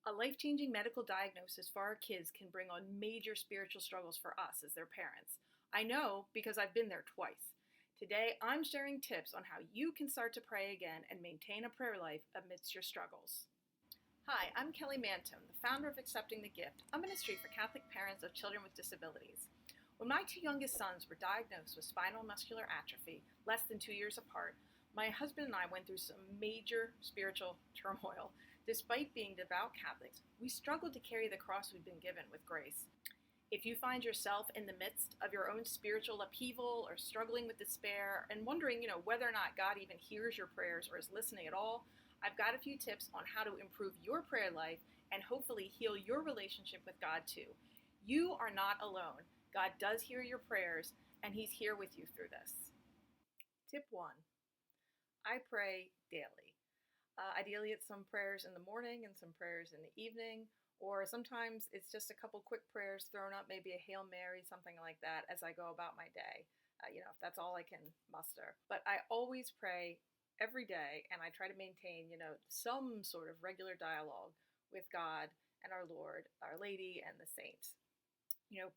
A life-changing medical diagnosis for our kids can bring on major spiritual struggles for us as their parents. I know because I've been there twice. Today, I'm sharing tips on how you can start to pray again and maintain a prayer life amidst your struggles. Hi, I'm Kelly Mantone, the founder of Accepting the Gift, a ministry for Catholic parents of children with disabilities. When my two youngest sons were diagnosed with spinal muscular atrophy, less than 2 years apart, my husband and I went through some major spiritual turmoil. Despite being devout Catholics, we struggled to carry the cross we've been given with grace. If you find yourself in the midst of your own spiritual upheaval or struggling with despair and wondering, whether or not God even hears your prayers or is listening at all, I've got a few tips on how to improve your prayer life and hopefully heal your relationship with God too. You are not alone. God does hear your prayers, and He's here with you through this. Tip 1. I pray daily. Ideally, it's some prayers in the morning and some prayers in the evening, or sometimes it's just a couple quick prayers thrown up, maybe a Hail Mary, something like that, as I go about my day, if that's all I can muster. But I always pray every day, and I try to maintain, some sort of regular dialogue with God and our Lord, Our Lady, and the saints.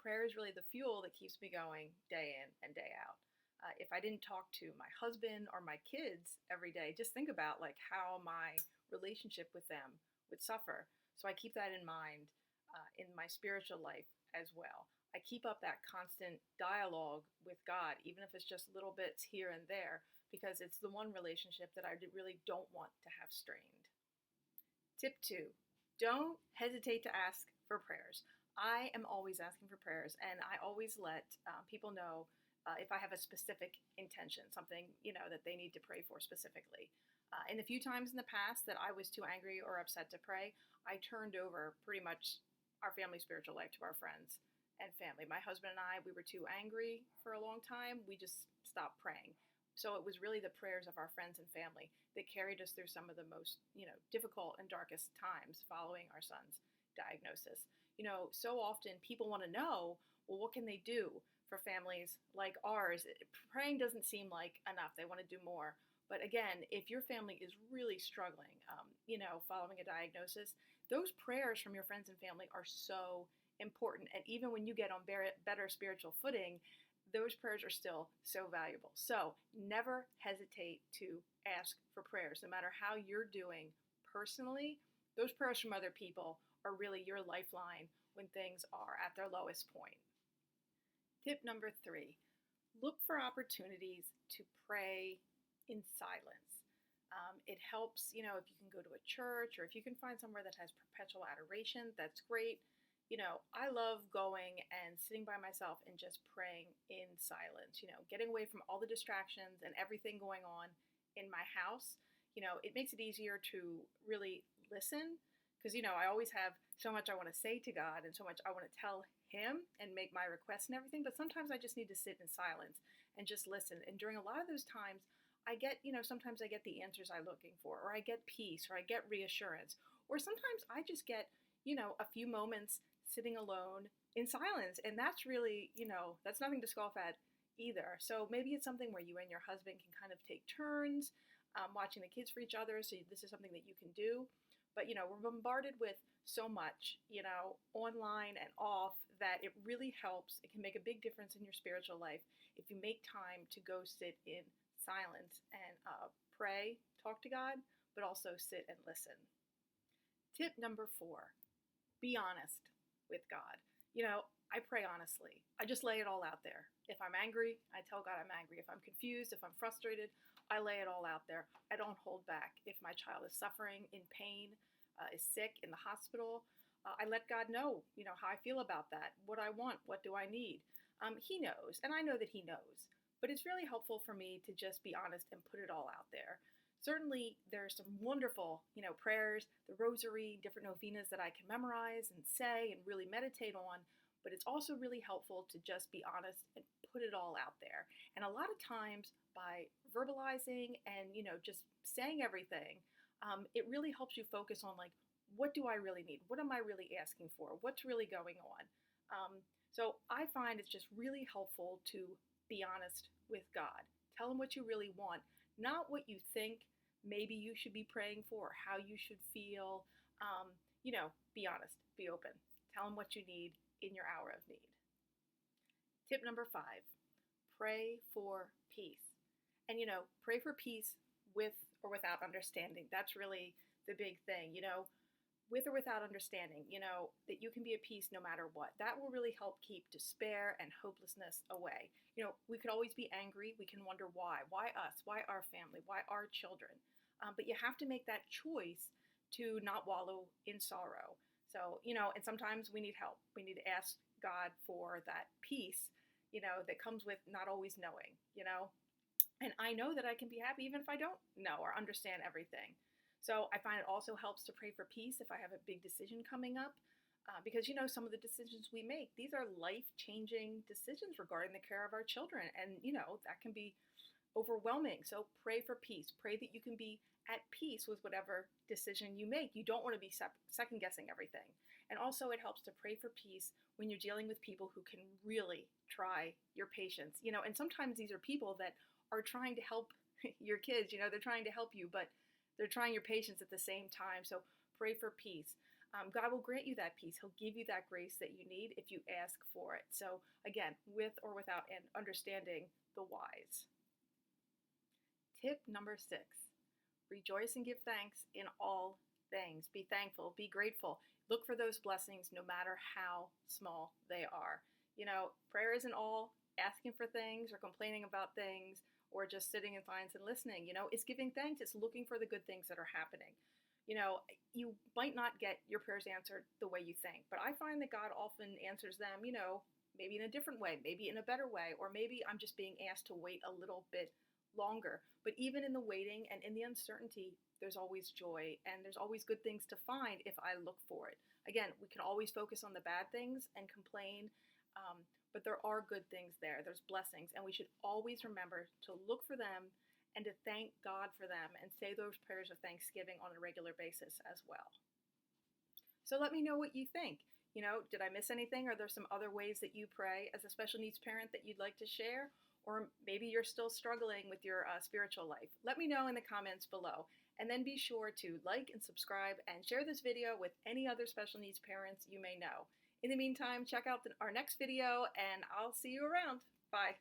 Prayer is really the fuel that keeps me going day in and day out. If I didn't talk to my husband or my kids every day, just think about how my relationship with them would suffer. So I keep that in mind in my spiritual life as well. I keep up that constant dialogue with God, even if it's just little bits here and there, because it's the one relationship that I really don't want to have strained. Tip 2, don't hesitate to ask for prayers. I am always asking for prayers, and I always let people know if I have a specific intention, something, that they need to pray for specifically. And the few times in the past that I was too angry or upset to pray, I turned over pretty much our family spiritual life to our friends and family. My husband and I, we were too angry for a long time. We just stopped praying. So it was really the prayers of our friends and family that carried us through some of the most, difficult and darkest times following our son's diagnosis. So often people want to know, well, what can they do for families like ours? Praying doesn't seem like enough. They want to do more. But again, if your family is really struggling, following a diagnosis, those prayers from your friends and family are so important. And even when you get on better spiritual footing, those prayers are still so valuable. So never hesitate to ask for prayers. No matter how you're doing personally, those prayers from other people are really your lifeline when things are at their lowest point. Tip number 3, look for opportunities to pray in silence. It helps, if you can go to a church or if you can find somewhere that has perpetual adoration, that's great. I love going and sitting by myself and just praying in silence, getting away from all the distractions and everything going on in my house. It makes it easier to really listen because, I always have so much I want to say to God and so much I want to tell Him and make my requests and everything. But sometimes I just need to sit in silence and just listen. And during a lot of those times, I get, sometimes I get the answers I'm looking for, or I get peace, or I get reassurance, or sometimes I just get, a few moments sitting alone in silence. And that's really, that's nothing to scoff at either. So maybe it's something where you and your husband can kind of take turns watching the kids for each other. So this is something that you can do. But, we're bombarded with so much, online and off that it really helps. It can make a big difference in your spiritual life if you make time to go sit in silence and pray, talk to God, but also sit and listen. Tip number 4, be honest with God. I pray honestly. I just lay it all out there. If I'm angry, I tell God I'm angry. If I'm confused, if I'm frustrated, I lay it all out there. I don't hold back. If my child is suffering, in pain, is sick, in the hospital, I let God know, how I feel about that, what I want, what do I need. He knows, and I know that He knows. But it's really helpful for me to just be honest and put it all out there. Certainly, there's some wonderful, prayers, the rosary, different novenas that I can memorize and say and really meditate on. But it's also really helpful to just be honest and put it all out there. And a lot of times by verbalizing and, just saying everything, it really helps you focus on what do I really need? What am I really asking for? What's really going on? So I find it's just really helpful to be honest with God. Tell Him what you really want, not what you think maybe you should be praying for or how you should feel. Be honest, be open. Tell them what you need in your hour of need. Tip number 5, pray for peace. And, pray for peace with or without understanding. That's really the big thing, with or without understanding, that you can be at peace no matter what. That will really help keep despair and hopelessness away. We could always be angry. We can wonder why. Why us? Why our family? Why our children? But you have to make that choice to not wallow in sorrow. So, and sometimes we need help. We need to ask God for that peace, that comes with not always knowing, And I know that I can be happy even if I don't know or understand everything. So I find it also helps to pray for peace if I have a big decision coming up. Because, some of the decisions we make, these are life-changing decisions regarding the care of our children. And, that can be overwhelming. So pray for peace. Pray that you can be at peace with whatever decision you make. You don't want to be second-guessing everything. And also it helps to pray for peace when you're dealing with people who can really try your patience. And sometimes these are people that are trying to help your kids. They're trying to help you, but they're trying your patience at the same time. So pray for peace. God will grant you that peace. He'll give you that grace that you need if you ask for it. So again, with or without understanding the whys. Tip number 6, rejoice and give thanks in all things. Be thankful, be grateful. Look for those blessings no matter how small they are. Prayer isn't all asking for things or complaining about things or just sitting in silence and listening. It's giving thanks. It's looking for the good things that are happening. You might not get your prayers answered the way you think, but I find that God often answers them, maybe in a different way, maybe in a better way, or maybe I'm just being asked to wait a little bit longer. But even in the waiting and in the uncertainty, there's always joy and there's always good things to find if I look for it. Again, we can always focus on the bad things and complain, but there are good things there. There's blessings, and we should always remember to look for them and to thank God for them and say those prayers of thanksgiving on a regular basis as well. So let me know what you think. Did I miss anything? Are there some other ways that you pray as a special needs parent that you'd like to share? Or maybe you're still struggling with your spiritual life. Let me know in the comments below. And then be sure to like and subscribe and share this video with any other special needs parents you may know. In the meantime, check out our next video and I'll see you around. Bye.